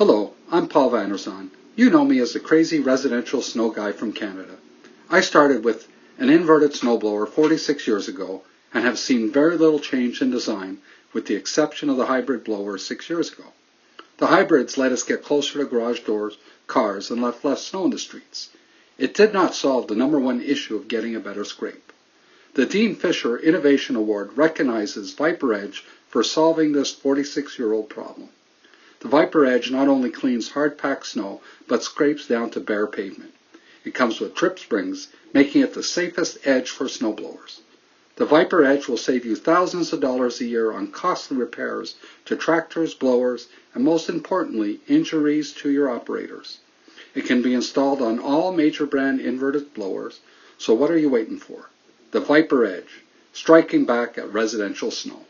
Hello, I'm Paul Vanderzon. You know me as the crazy residential snow guy from Canada. I started with an inverted snowblower 46 years ago and have seen very little change in design with the exception of the hybrid blower 6 years ago. The hybrids let us get closer to garage doors, cars, and left less snow in the streets. It did not solve the number one issue of getting a better scrape. The Dean Fisher Innovation Award recognizes Viper Edge for solving this 46-year-old problem. The Viper Edge not only cleans hard-packed snow, but scrapes down to bare pavement. It comes with trip springs, making it the safest edge for snowblowers. The Viper Edge will save you thousands of dollars a year on costly repairs to tractors, blowers, and most importantly, injuries to your operators. It can be installed on all major brand inverted blowers, so what are you waiting for? The Viper Edge, striking back at residential snow.